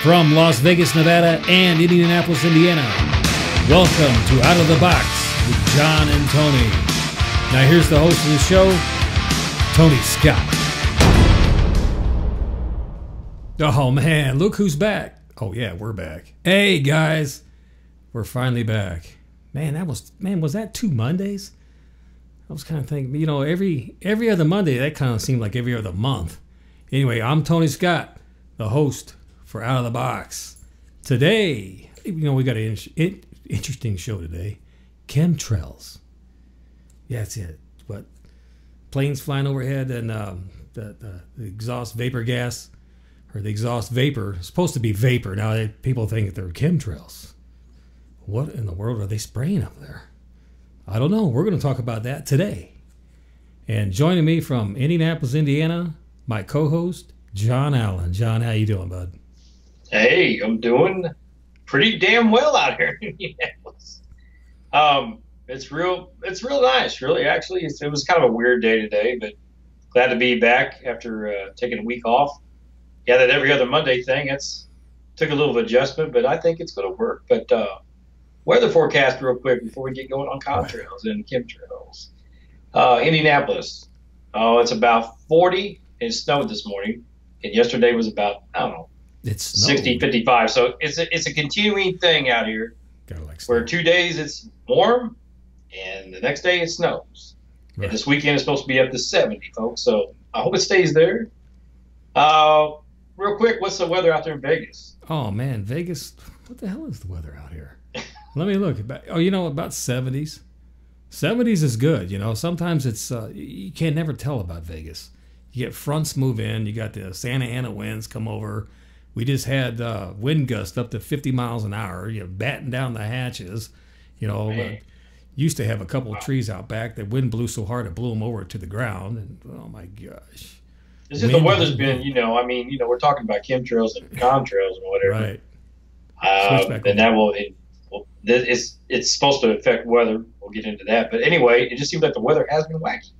From Las Vegas, Nevada and Indianapolis, Indiana, welcome to Out of the Box with John and Tony. Now here's the host of the show, Tony Scott. Oh man, look who's back. Oh yeah, we're back. Hey guys, we're finally back. Man, was that 2 Mondays? I was kind of thinking, you know, every other Monday, that kind of seemed like every other month. Anyway, I'm Tony Scott, the host for Out of the Box. Today, you know, we got an interesting show today. Chemtrails. Yeah, that's it. But planes flying overhead and the exhaust vapor gas, or the exhaust vapor, is supposed to be vapor. Now, people think they're chemtrails. What in the world are they spraying up there? I don't know. We're going to talk about that today. And joining me from Indianapolis, Indiana, my co-host, John Allen. John, how you doing, bud? Hey, I'm doing pretty damn well out here in Indianapolis. It's real nice, really. Actually, it was kind of a weird day today, but glad to be back after taking a week off. Yeah, that every other Monday thing, took a little adjustment, but I think it's going to work. But weather forecast real quick before we get going on contrails and chemtrails. Indianapolis, it's about 40. It snowed this morning, and yesterday was about, I don't know, it's 60, 55. So it's a continuing thing out here where 2 days it's warm, and the next day it snows. Right. And this weekend is supposed to be up to 70, folks. So I hope it stays there. Real quick, what's the weather out there in Vegas? Oh, man, Vegas, what the hell is the weather out here? Let me look. About 70s. 70s is good. You know, sometimes it's, you can't never tell about Vegas. You get fronts move in. You got the Santa Ana winds come over. We just had wind gusts up to 50 miles an hour. You know, batten down the hatches. You know, used to have a couple of trees out back. The wind blew so hard it blew them over to the ground. And oh my gosh, the weather's been. We're talking about chemtrails and contrails and whatever. Right. And that will. It's supposed to affect weather. We'll get into that. But anyway, it just seems like the weather has been wacky.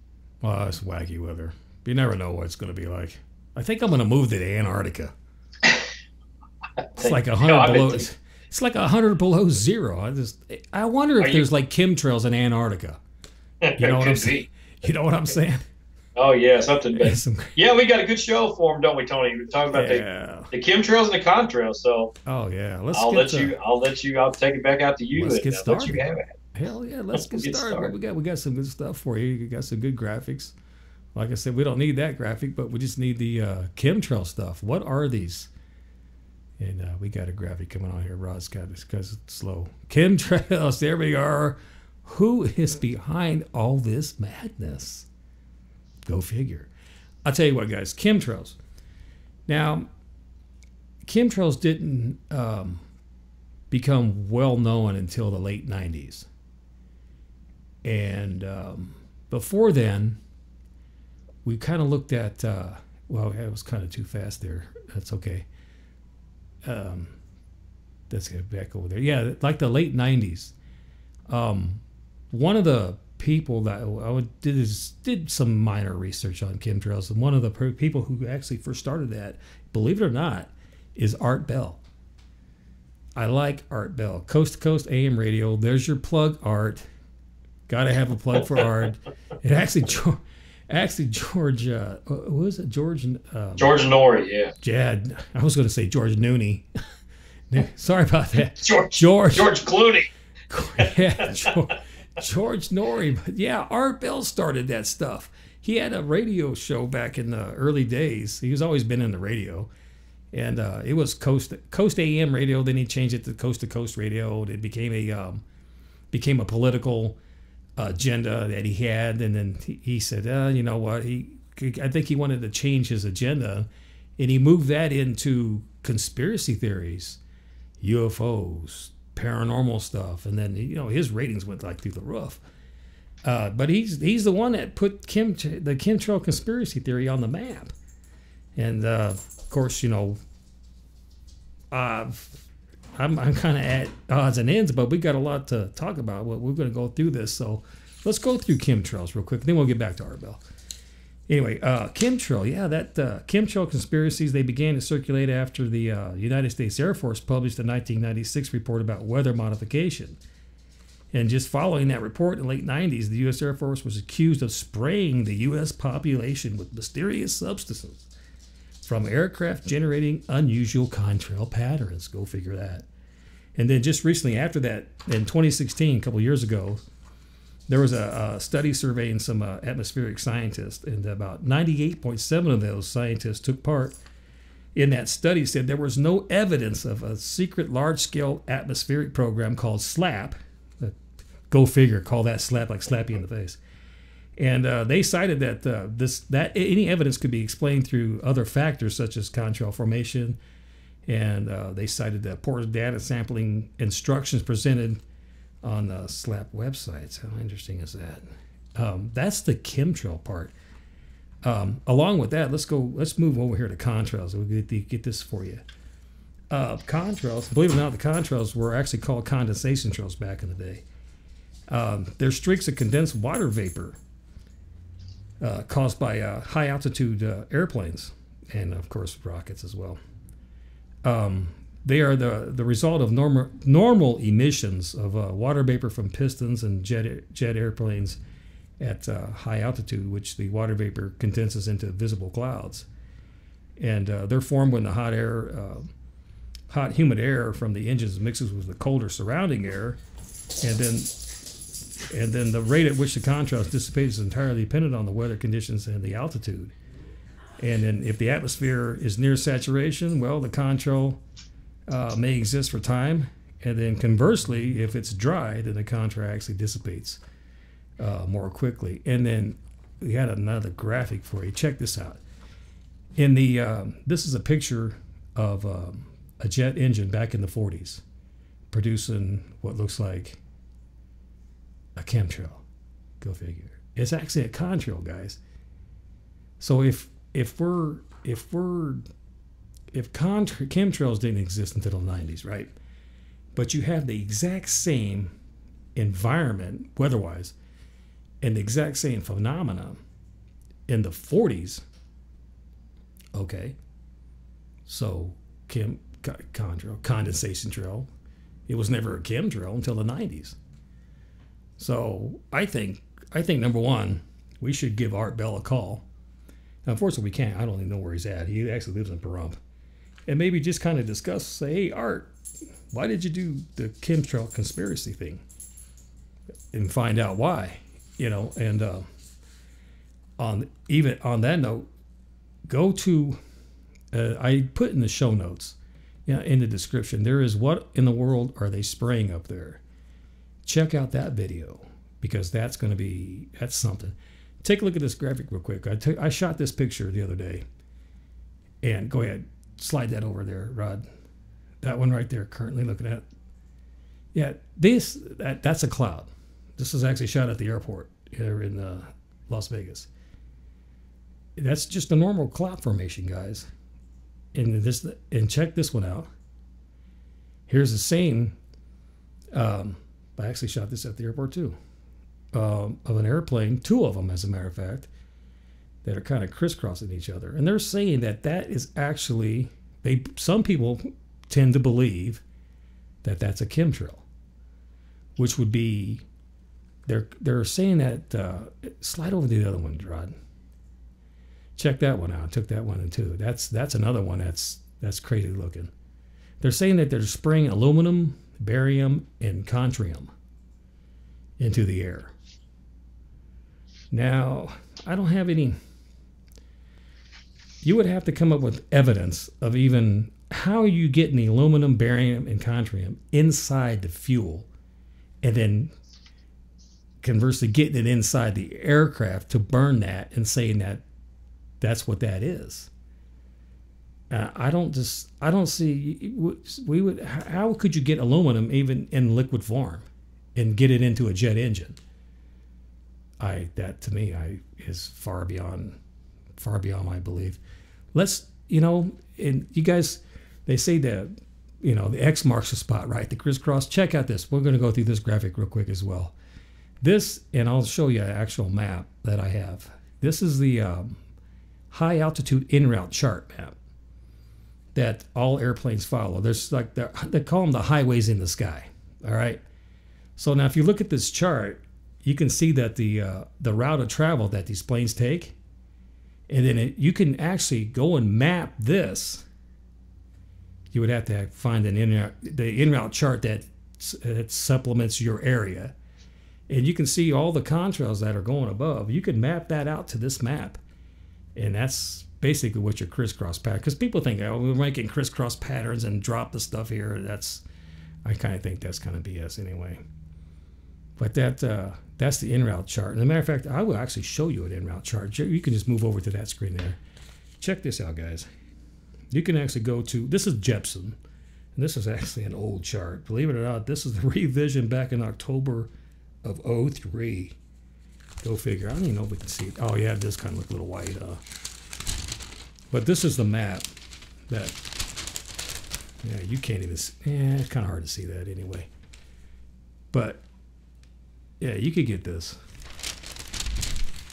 Well, it's wacky weather. You never know what it's going to be like. I think I'm going to move to Antarctica. It's like 100 below. It's like 100 below zero. I wonder if there's like chemtrails in Antarctica. You know what I'm saying? You know what I'm saying? Oh yeah, something. Yeah, we got a good show for them, don't we, Tony? We're talking about the chemtrails and the contrails. So. Oh yeah, I'll take it back out to you. Let's get started. Let you have it. Hell yeah, let's get started. We got some good stuff for you. We got some good graphics. Like I said, we don't need that graphic, but we just need the chemtrail stuff. What are these? And we got a graphic coming on here. Rod's got this because it's slow. Chemtrails, there we are. Who is behind all this madness? Go figure. I'll tell you what, guys. Chemtrails. Now, chemtrails didn't become well known until the late 90s. And before then, we kind of looked at, it was kind of too fast there. That's okay. Let's get back over there. Yeah, like the late 90s. One of the people that I did some minor research on chemtrails, and one of the people who actually first started that, believe it or not, is Art Bell. I like Art Bell. Coast to Coast AM radio. There's your plug, Art. Got to have a plug for Art. It actually George, what was it? George Norrie, yeah. Jad. I was going to say George Nooney. Sorry about that. George Clooney. Yeah, George Norrie. But yeah, Art Bell started that stuff. He had a radio show back in the early days. He's always been in the radio. And it was Coast AM radio. Then he changed it to Coast radio. It became a political agenda that he had, and then he said, you know what? I think he wanted to change his agenda, and he moved that into conspiracy theories, UFOs, paranormal stuff, and then his ratings went like through the roof. But he's the one that put the chemtrail conspiracy theory on the map, and of course, I'm kind of at odds and ends, but we got a lot to talk about. We're going to go through this, so let's go through chemtrails real quick. Then we'll get back to Art Bell. Anyway, chemtrail, yeah, that chemtrail conspiracies, they began to circulate after the United States Air Force published a 1996 report about weather modification. And just following that report in the late 90s, the U.S. Air Force was accused of spraying the U.S. population with mysterious substances from aircraft generating unusual contrail patterns. Go figure that. And then just recently after that, in 2016, a couple years ago, there was a study surveying some atmospheric scientists, and about 98.7% of those scientists took part in that study said there was no evidence of a secret large-scale atmospheric program called SLAP. Go figure, call that SLAP like slap you in the face. And they cited that that any evidence could be explained through other factors such as contrail formation, and they cited the poor data sampling instructions presented on the SLAP websites. How interesting is that? That's the chemtrail part. Along with that, let's move over here to contrails. We'll get this for you. Contrails, believe it or not, the contrails were actually called condensation trails back in the day. They're streaks of condensed water vapor caused by high altitude airplanes and, of course, rockets as well. They are the result of normal emissions of water vapor from pistons and jet airplanes at high altitude, which the water vapor condenses into visible clouds. And they're formed when the hot humid air from the engines mixes with the colder surrounding air, and then the rate at which the contrails dissipate is entirely dependent on the weather conditions and the altitude. And then if the atmosphere is near saturation, well, the contrail may exist for time. And then conversely, if it's dry, then the contrail actually dissipates more quickly. And then we had another graphic for you. Check this out. In the this is a picture of a jet engine back in the 40s producing what looks like a chemtrail. Go figure. It's actually a contrail, guys. So if chemtrails didn't exist until the 90s, right? But you have the exact same environment, weather-wise, and the exact same phenomena in the 40s. Okay. So condensation trail, it was never a chemtrail until the 90s. So I think number one, we should give Art Bell a call. Now, unfortunately, we can't. I don't even know where he's at. He actually lives in Pahrump. And maybe just kind of discuss, say, hey, Art, why did you do the chemtrail conspiracy thing? And find out why, you know. And on that note, go to, I put in the show notes, in the description, there is What in the World Are They Spraying Up There? Check out that video, because that's something. Take a look at this graphic real quick. I shot this picture the other day. And go ahead, slide that over there, Rod. That one right there, currently looking at. Yeah, that's a cloud. This is actually shot at the airport here in Las Vegas. That's just a normal cloud formation, guys. And check this one out. Here's the same. I actually shot this at the airport too. Of an airplane, two of them, as a matter of fact, that are kind of crisscrossing each other. And they're saying that is actually, some people tend to believe that that's a chemtrail, which would be, they're saying that, slide over to the other one, Rod. Check that one out. I took that one in too. That's another one that's crazy looking. They're saying that they're spraying aluminum, barium, and contrail into the air. Now, I don't have any. You would have to come up with evidence of even how you get the aluminum, barium, and contrail inside the fuel, and then conversely getting it inside the aircraft to burn that and saying that that's what that is. I don't see, how could you get aluminum even in liquid form and get it into a jet engine? That to me is far beyond my belief. Let's, and you guys, they say that, the X marks the spot, right? The crisscross. Check out this. We're going to go through this graphic real quick as well. This, and I'll show you an actual map that I have. This is the high altitude en route chart map that all airplanes follow. There's like they call them the highways in the sky. All right. So now if you look at this chart, you can see that the route of travel that these planes take, and then you can actually go and map this. You would have to find the en route chart that supplements your area, and you can see all the contrails that are going above. You can map that out to this map, and that's basically what your crisscross pattern. Because people think, oh, we're making crisscross patterns and drop the stuff here. I kind of think that's kind of BS anyway. But that's the en route chart. And as a matter of fact, I will actually show you an en route chart. You can just move over to that screen there. Check this out, guys. You can actually go to, this is Jepson. And this is actually an old chart. Believe it or not, this is the revision back in October of '03. Go figure. I don't even know if we can see it. Oh, yeah, it does kind of look a little white. But this is the map that, yeah, you can't even see. Yeah, it's kind of hard to see that anyway. But, yeah, you could get this.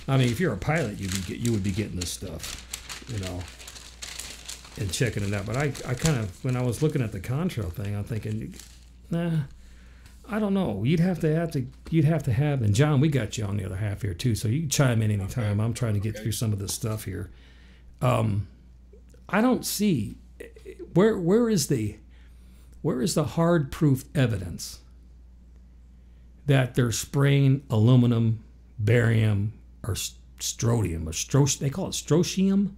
I mean, if you're a pilot, you would be getting this stuff, you know, and checking it out. But I kind of, when I was looking at the contrail thing, I'm thinking, nah, I don't know. You'd have to have, and John, we got you on the other half here too, so you can chime in anytime. I'm trying to get through some of this stuff here. I don't see where is the hard proof evidence that they're spraying aluminum, barium, or strontium, or they call it strontium,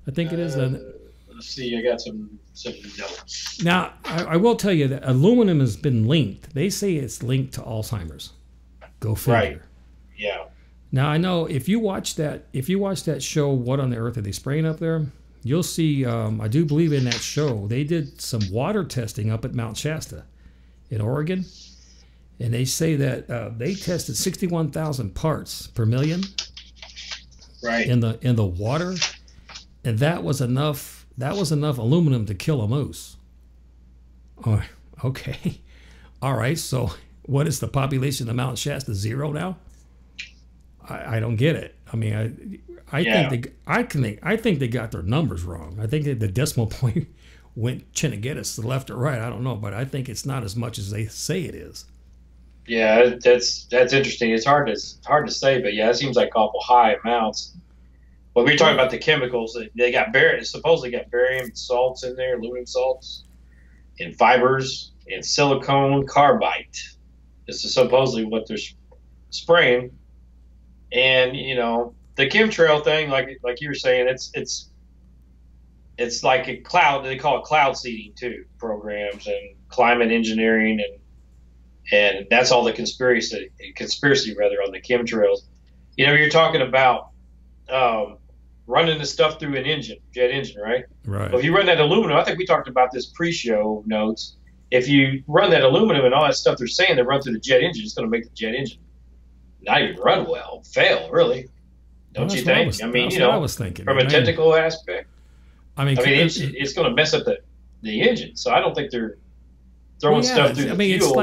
I think it is. Let's see, I got some notes. Now, I will tell you that aluminum has been linked. They say it's linked to Alzheimer's. Go figure. Right. Yeah. Now I know if you watch that show, What on the Earth Are They Spraying Up There? You'll see. I do believe in that show they did some water testing up at Mount Shasta, in Oregon, and they say that they tested 61,000 parts per million. Right. In the water, and that was enough. That was enough aluminum to kill a moose. Oh, okay. All right. So, what is the population of Mount Shasta? 0 now? I don't get it. I mean, I think they got their numbers wrong. I think that the decimal point went Chinnagettis to the left or right. I don't know, but I think it's not as much as they say it is. Yeah, that's interesting. It's hard to say, but yeah, it seems like awful high amounts. When we talk about the chemicals, they got supposedly got barium salts in there, aluminum salts, and fibers, and silicone carbide. This is supposedly what they're spraying. And you know, the chemtrail thing, like you were saying, it's like a cloud. They call it cloud seeding too, programs and climate engineering, and that's all the conspiracy rather on the chemtrails. You know, you're talking about running the stuff through an jet engine, right? Right. Well, if you run that aluminum, I think we talked about this pre-show notes. If you run that aluminum and all that stuff they're saying they run through the jet engine, it's going to make the jet engine not even run well, fail, really. Don't you think? I mean, you know, I was thinking, from a technical aspect. I mean it's going to mess up the engine. So I don't think they're throwing stuff through the fuel.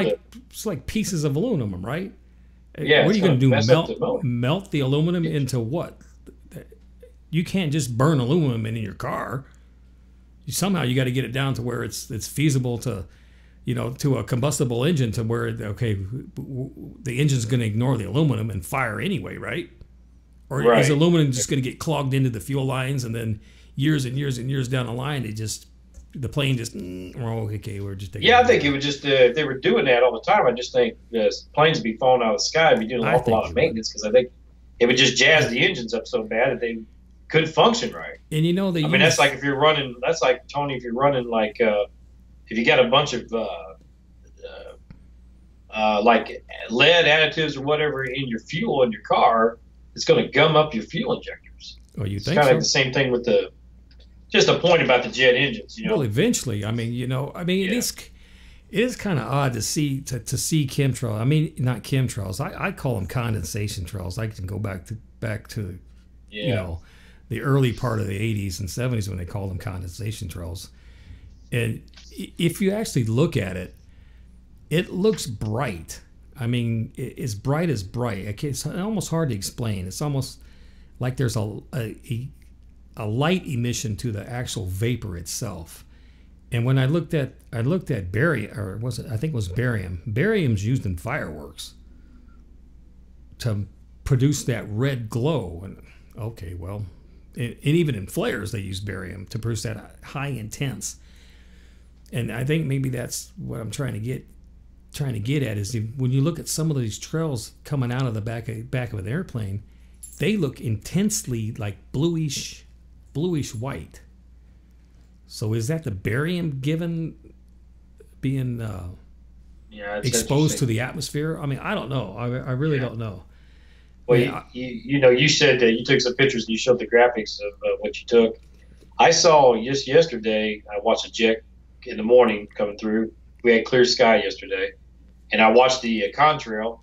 It's like pieces of aluminum, right? Yeah. What are you going to do? Melt the aluminum into what? You can't just burn aluminum in your car. Somehow you got to get it down to where it's feasible to, you know, to a combustible engine, to where, okay, the engine's going to ignore the aluminum and fire anyway, right? Or is aluminum just going to get clogged into the fuel lines, and then years and years and years down the line, the plane just, okay, we're just taking I think it would just, if they were doing that all the time, I just think the planes would be falling out of the sky and be doing an awful lot of maintenance, because I think it would just jazz the engines up so bad that they couldn't function right. And you know, that's like if you're running, that's like, Tony, if you're running like, if you got a bunch of like lead additives or whatever in your fuel in your car, it's going to gum up your fuel injectors. Oh, you think so? It's kind of like the same thing with just a point about the jet engines, you know. Well, eventually, I mean, it is kind of odd to see chemtrails. I mean, not chemtrails. I call them condensation trails. I can go back to you know, the early part of the 80s and 70s when they called them condensation trails. And if you actually look at it, it looks bright. I mean, it's bright as bright. It's almost hard to explain. It's almost like there's a light emission to the actual vapor itself. And when I looked at barium, or was it? I think it was barium. Barium's used in fireworks to produce that red glow. And okay, well, and even in flares they use barium to produce that high intense. And I think maybe that's what I'm trying to get at is when you look at some of these trails coming out of the back of an airplane, they look intensely like bluish white. So is that the barium being exposed to the atmosphere? I mean, I don't know. I really don't know. Well, you said that you took some pictures and you showed the graphics of what you took. I saw just yesterday, I watched a jet in the morning coming through. We had clear sky yesterday. And I watched the contrail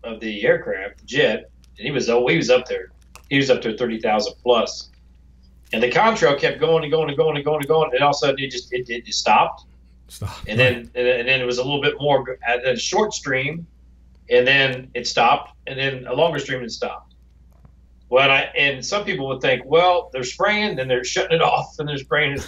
of the aircraft, the jet, and he was up there. He was up there 30,000 plus. And the contrail kept going and going and going and going and going, and all of a sudden it just stopped. And then it was a little bit more at a short stream, and then it stopped, and then a longer stream and it stopped. Well, and some people would think, well, they're spraying, then they're shutting it off, and they're spraying it,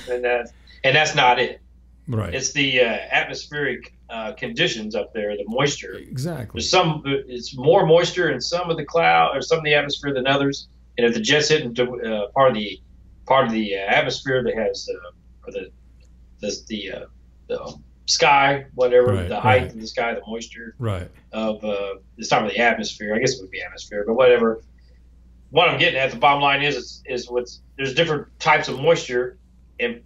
and that's not it. Right. It's the atmospheric conditions up there, the moisture. Exactly. It's more moisture in some of the cloud or some of the atmosphere than others, and if the jet's hitting part of the atmosphere that has the sky, whatever, the height of the sky, the moisture of it's not really atmosphere. I guess it would be atmosphere, but whatever. What I'm getting at, the bottom line is there's different types of moisture and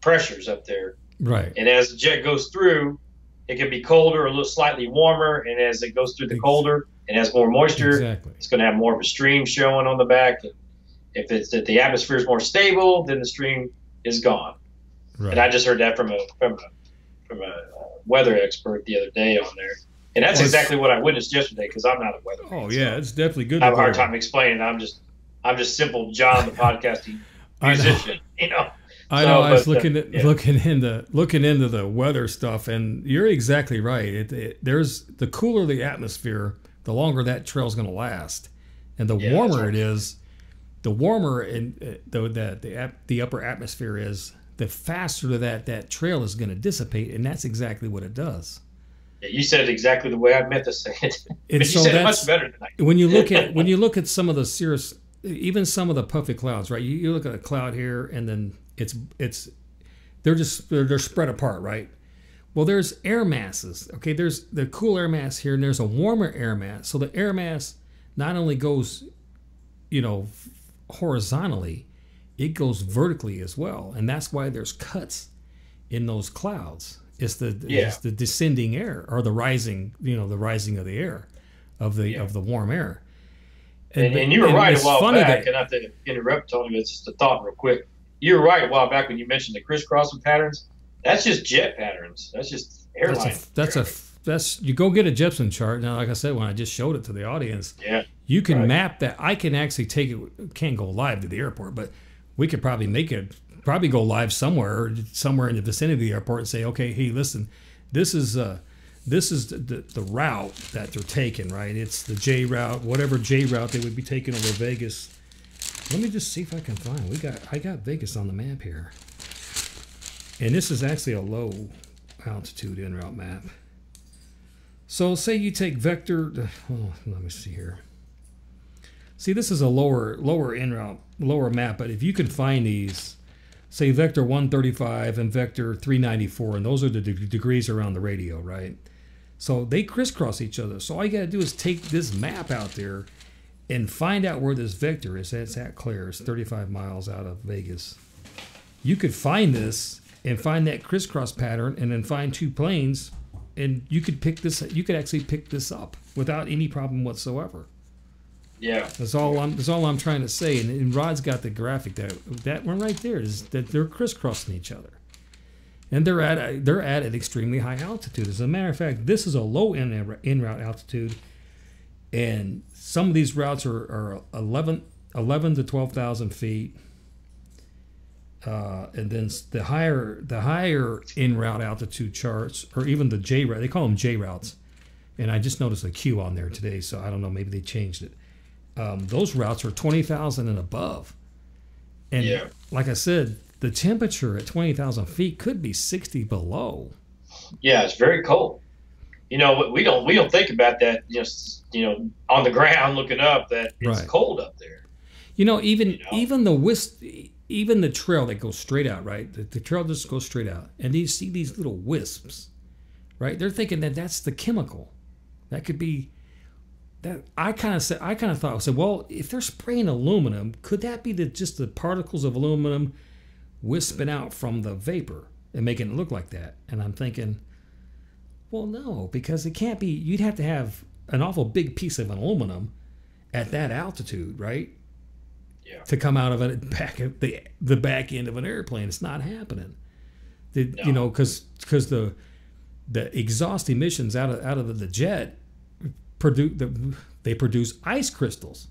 pressures up there. Right. And as the jet goes through, it can be colder or a little slightly warmer, and as it goes through the colder and has more moisture, it's going to have more of a stream showing on the back. If the atmosphere is more stable, then the stream is gone. Right. And I just heard that from a weather expert the other day on there, and that's exactly what I witnessed yesterday because I'm not a weather. Oh yeah, it's definitely good. I have a hard time explaining. I'm just simple John, the podcasting musician. I know. I was looking into the weather stuff, and you're exactly right. There's the cooler the atmosphere, the longer that trail's going to last, and the warmer it is. The warmer the upper atmosphere is, the faster that trail is going to dissipate, and that's exactly what it does. Yeah, you said it exactly the way I meant to say it. But you said it much better than I did. When you look at some of the cirrus, even some of the puffy clouds, right? You look at a cloud here, and then they're spread apart, right? Well, there's air masses. Okay, there's the cool air mass here, and there's a warmer air mass. So the air mass not only goes, horizontally, it goes vertically as well, and that's why there's cuts in those clouds. It's the descending air, or the rising of the air, of the warm air. And you were right a while back, and not to interrupt, Tony, it's just a thought real quick. You were right a while back when you mentioned the crisscrossing patterns. That's just jet patterns. That's just airline. That's you go get a Jepson chart. Now, like I said, when I just showed it to the audience, you can map that. I can actually take it. Can't go live to the airport, but we could probably go live somewhere in the vicinity of the airport and say, okay, hey, listen, this is the route that they're taking, right? It's the J route, whatever J route they would be taking over Vegas. Let me just see if I can find. I got Vegas on the map here, and this is actually a low altitude en route map. So say you take vector. Let me see here. See, this is a lower en route, lower map, but if you can find these, say vector 135 and vector 394, and those are the degrees around the radio, right? So they crisscross each other. So all you got to do is take this map out there and find out where this vector is. It's at Claire. It's 35 miles out of Vegas. You could find this and find that crisscross pattern, and then find two planes, and you could actually pick this up without any problem whatsoever. Yeah, that's all I'm trying to say. And Rod's got the graphic that one right there is that they're crisscrossing each other, and they're at an extremely high altitude. As a matter of fact, this is a low en route altitude, and some of these routes are 11 to 12,000 feet, and then the higher en route altitude charts, or even the J route, they call them J routes, and I just noticed a Q on there today, so I don't know, maybe they changed it. those routes are 20,000 and above. And like I said, the temperature at 20,000 feet could be 60 below. Yeah, it's very cold. You know, we don't think about that. Just on the ground looking up, that it's cold up there. You know, even the trail that goes straight out, right? The trail just goes straight out, and you see these little wisps, right? They're thinking that that's the chemical. That could be that. I kind of thought, I said, well, if they're spraying aluminum, could that be just the particles of aluminum wisping out from the vapor and making it look like that? And I'm thinking, well, no, because it can't be. You'd have to have an awful big piece of aluminum at that altitude, right? Yeah. To come out of it back at the back end of an airplane. It's not happening. You know, because the exhaust emissions out of the jet produce ice crystals,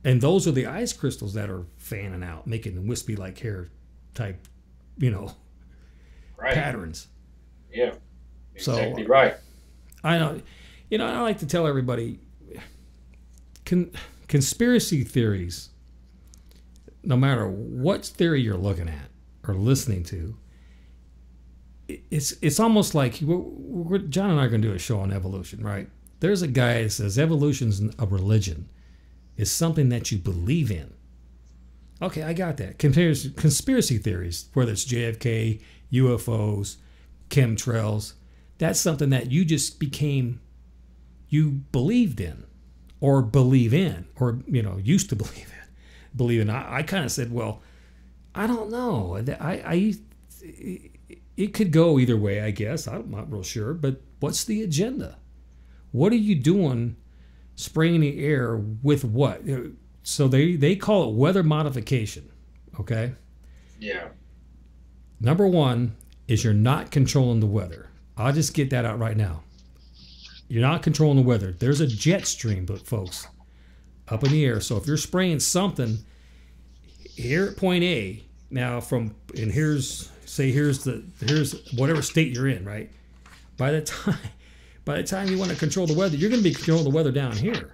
and those are the ice crystals that are fanning out, making wispy like hair type, patterns. Yeah, exactly right. I know. I like to tell everybody, conspiracy theories, no matter what theory you're looking at or listening to, it's almost like John and I are going to do a show on evolution, right? There's a guy that says evolution's a religion. It's something that you believe in. Okay, I got that. Conspiracy theories, whether it's JFK, UFOs, chemtrails, that's something that you believed in, or believe in, or used to believe in. I kind of said, well, I don't know. It could go either way, I guess. I'm not real sure. But what's the agenda? What are you doing spraying the air with what? So they call it weather modification, okay? Yeah. Number one is you're not controlling the weather. I'll just get that out right now. You're not controlling the weather. There's a jet stream, folks, up in the air. So if you're spraying something here at point A, now here's whatever state you're in, right? By the time you want to control the weather, you're going to be controlling the weather down here.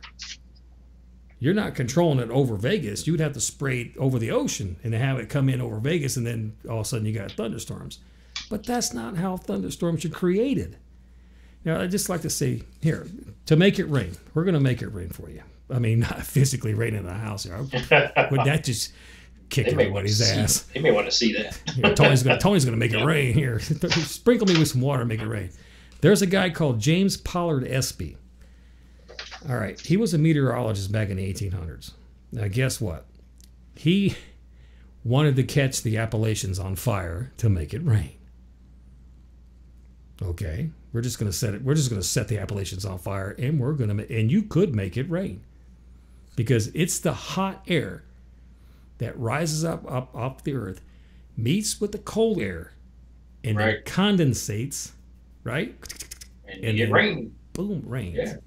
You're not controlling it over Vegas. You would have to spray it over the ocean and have it come in over Vegas, and then all of a sudden you got thunderstorms. But that's not how thunderstorms are created. Now, I'd just like to say, here, to make it rain, we're going to make it rain for you. I mean, not physically rain in the house here. Would that just kick everybody's ass? They may want to see that. Tony's going to make it rain here. Sprinkle me with some water and make it rain. There's a guy called James Pollard Espy. All right, he was a meteorologist back in the 1800s. Now, guess what? He wanted to catch the Appalachians on fire to make it rain. Okay, we're just going to set it. We're just going to set the Appalachians on fire, and and you could make it rain, because it's the hot air that rises up off the earth, meets with the cold air, and then condensates, right? And you get rain. Boom, rains. Yeah.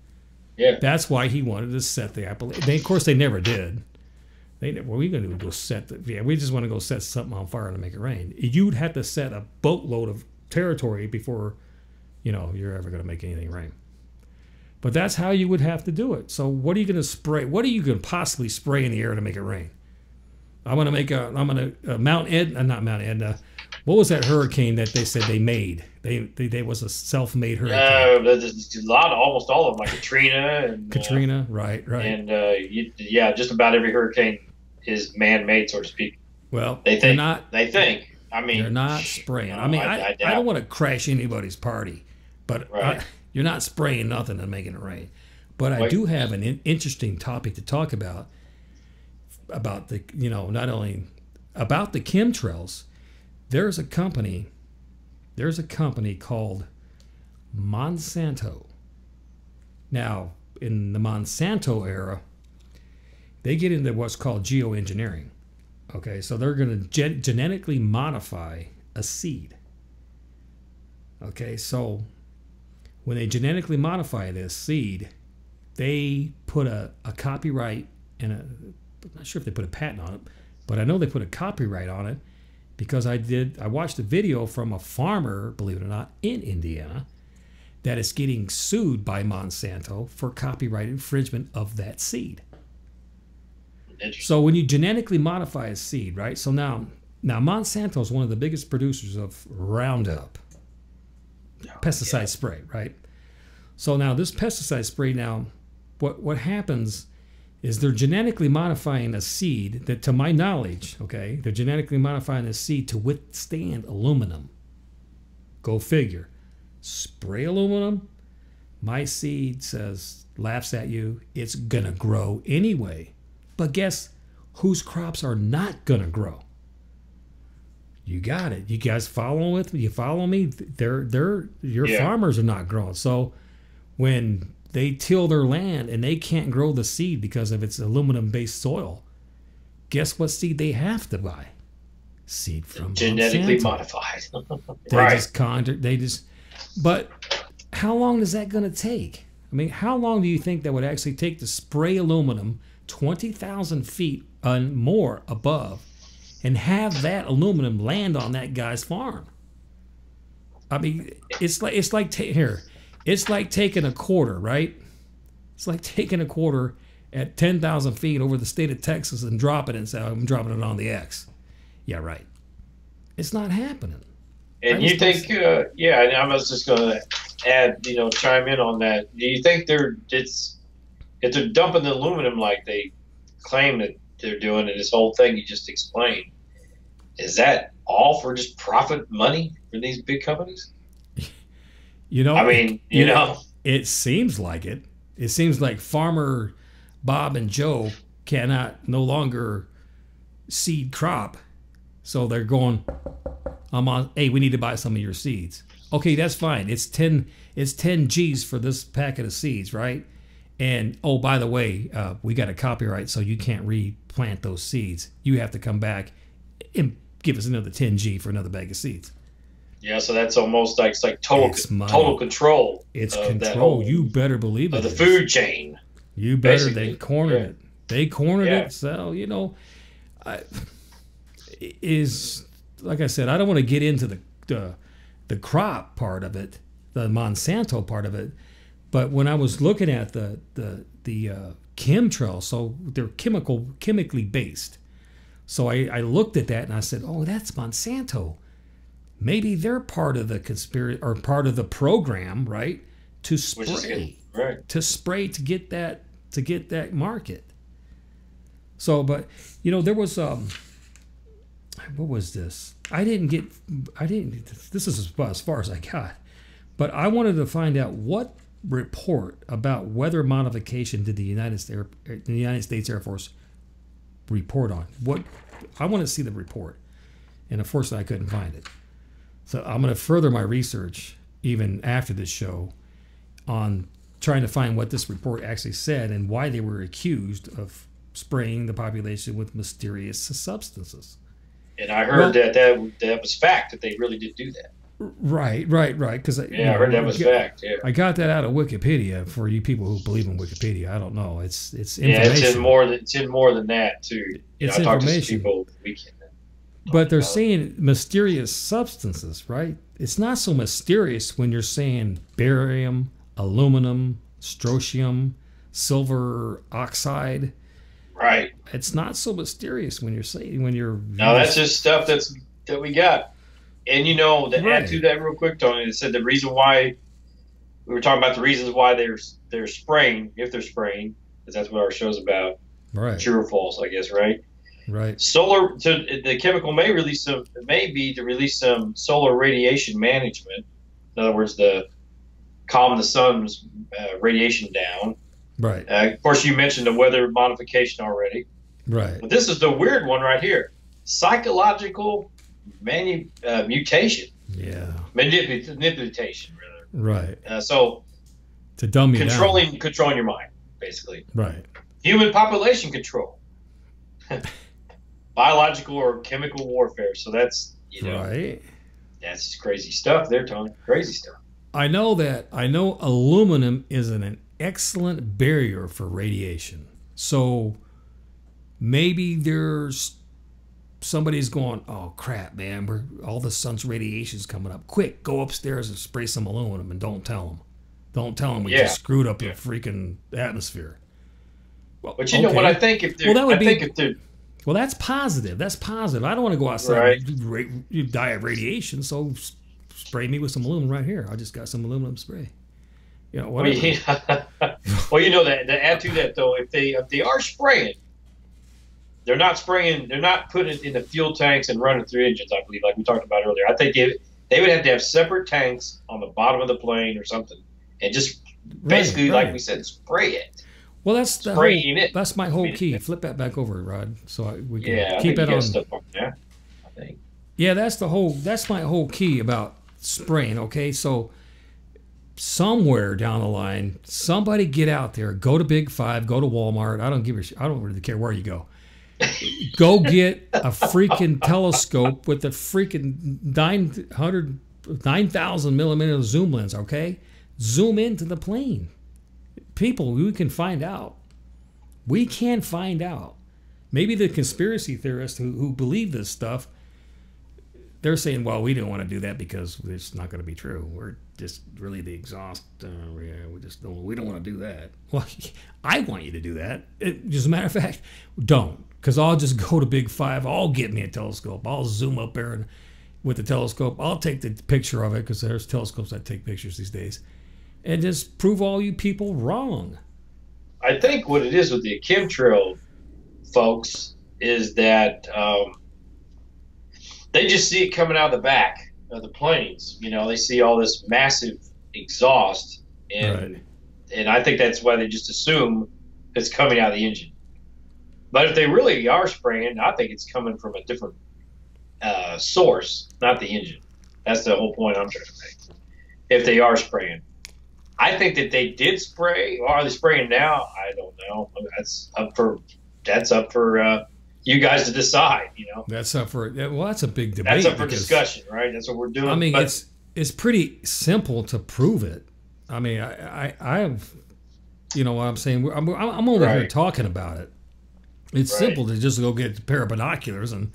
Yeah. That's why he wanted to set the Appalachians. Of course, they never did. What are we going to go we just want to go set something on fire to make it rain. You'd have to set a boatload of territory before, you're ever going to make anything rain. But that's how you would have to do it. So what are you going to spray? What are you going to possibly spray in the air to make it rain? Not Mount Ed, not Mount Ed. What was that hurricane that they said they made? They was a self-made hurricane. There's a lot, almost all of them, like Katrina. Right. And just about every hurricane is man-made, so to speak. Well, they think. I mean, they're not spraying. I don't want to crash anybody's party, but you're not spraying nothing and making it rain. But I do have an interesting topic to talk about the, not only about the chemtrails. There's a company called Monsanto. Now, in the Monsanto era, they get into what's called geoengineering. Okay, so they're going to genetically modify a seed. Okay, so when they genetically modify this seed, they put a copyright and I'm not sure if they put a patent on it, but I know they put a copyright on it, because I watched a video from a farmer, believe it or not, in Indiana, that is getting sued by Monsanto for copyright infringement of that seed. Interesting. So when you genetically modify a seed, right? So now Monsanto is one of the biggest producers of Roundup pesticide spray, right? So now this pesticide spray, now what happens is they're genetically modifying a seed that, to my knowledge, okay, they're genetically modifying a seed to withstand aluminum. Go figure. Spray aluminum, my seed laughs at you, it's gonna grow anyway. But guess whose crops are not gonna grow? You got it. You guys following with me? You follow me? Your farmers are not growing. So when they till their land and they can't grow the seed because of its aluminum-based soil, guess what seed they have to buy? Seed from genetically Monsanto. Modified. They just. But how long is that going to take? I mean, how long do you think that would actually take to spray aluminum 20,000 feet and more above, and have that aluminum land on that guy's farm? I mean, it's like taking a quarter, right? It's like taking a quarter at 10,000 feet over the state of Texas and dropping it and saying, I'm dropping it on the X. Yeah, right. It's not happening. And you think, yeah, and I was just going to add, chime in on that. Do you think if they're dumping the aluminum like they claim that they're doing in this whole thing you just explained, is that all for just profit money for these big companies? I mean, it seems like it. It seems like Farmer Bob and Joe no longer seed crop. So they're going, hey, we need to buy some of your seeds. Okay, that's fine. It's 10 G's for this packet of seeds, right? And, oh, by the way, we got a copyright, so you can't replant those seeds. You have to come back and give us another 10 G for another bag of seeds. Yeah, so that's almost like it's like total control. It's control. You better believe it. Of the food chain. You better. They cornered it. They cornered it. So is like I said, I don't want to get into the crop part of it, the Monsanto part of it, but when I was looking at the chemtrails, so they're chemically based. So I looked at that and I said, oh, that's Monsanto. Maybe they're part of the conspiracy or part of the program, right? To spray, to get that market. So, but there was what was this? This is about as far as I got, but I wanted to find out what report about weather modification did the United States Air Force report on. I want to see the report, and unfortunately I couldn't find it. So I'm going to further my research even after this show on trying to find what this report actually said and why they were accused of spraying the population with mysterious substances. And I heard that was fact, that they really did do that. Right. Because I heard that was fact. Yeah, I got that out of Wikipedia. For you people who believe in Wikipedia, I don't know. It's information. Yeah, it's in more than that too. It's information. I talked to some people this weekend. But they're saying mysterious substances, right? It's not so mysterious when you're saying barium, aluminum, strontium, silver oxide. Right. It's not so mysterious when you're No, that's just stuff that we got. And add to that real quick, Tony, it said the reason why we were talking about the reasons why they're spraying, if they're spraying, because that's what our show's about. Right. True or false, I guess, right? Right. Solar. So the chemical may be to release some solar radiation management. In other words, calm the sun's radiation down. Right. Of course, you mentioned the weather modification already. Right. But this is the weird one right here: psychological mutation. Yeah. Manipulation, rather. Right. So to dumb you down. Controlling your mind, basically. Right. Human population control. Biological or chemical warfare. So that's right. That's crazy stuff there, Tony. Crazy stuff. I know aluminum is an excellent barrier for radiation. So maybe somebody's going, oh crap, man, all the sun's radiation's coming up. Quick, go upstairs and spray some aluminum and don't tell them. Don't tell them we just screwed up your freaking atmosphere. Well, But you know what? I think if they're, well, that would I think if they're well, that's positive. That's positive. I don't want to go outside right. and die of radiation. So spray me with some aluminum right here. I just got some aluminum spray. You know, Well, whatever. well, you know that to add to that though, if they are spraying, they're not spraying. They're not putting it in the fuel tanks and running through engines. I believe, like we talked about earlier. I think they would have to have separate tanks on the bottom of the plane or something, and just basically, like we said, spray it. Well, that's the spraying whole, it. that's my whole key. Flip that back over, Rod, so we can Yeah, keep it on. Stuff on there, I think. Yeah, that's my whole key about spraying. Okay, so somewhere down the line, somebody get out there, go to Big Five, go to Walmart. I don't really care where you go. Go get a freaking telescope with a freaking 9,000 millimeter zoom lens. Okay, zoom into the plane. People, we can find out. We can find out. Maybe the conspiracy theorists who believe this stuff, they're saying, well, we don't want to do that because it's not going to be true. We're just really the exhaust. We don't want to do that. Well, I want you to do that. As a matter of fact, don't. Because I'll just go to Big Five. I'll get me a telescope. I'll zoom up there with the telescope. I'll take the picture of it because there's telescopes that take pictures these days. And just prove all you people wrong. I think what it is with the chemtrail folks is that they just see it coming out of the back of the planes. You know, they see all this massive exhaust, and I think that's why they just assume it's coming out of the engine. But if they really are spraying, I think it's coming from a different source, not the engine. That's the whole point I'm trying to make. If they are spraying. I think that they did spray. Or are they spraying now? I don't know. That's up for you guys to decide. You know. That's up for that's a big debate. That's up for discussion, right? That's what we're doing. I mean, it's pretty simple to prove it. I mean, I've, you know what I'm saying. I'm over here talking about it. It's simple to just go get a pair of binoculars and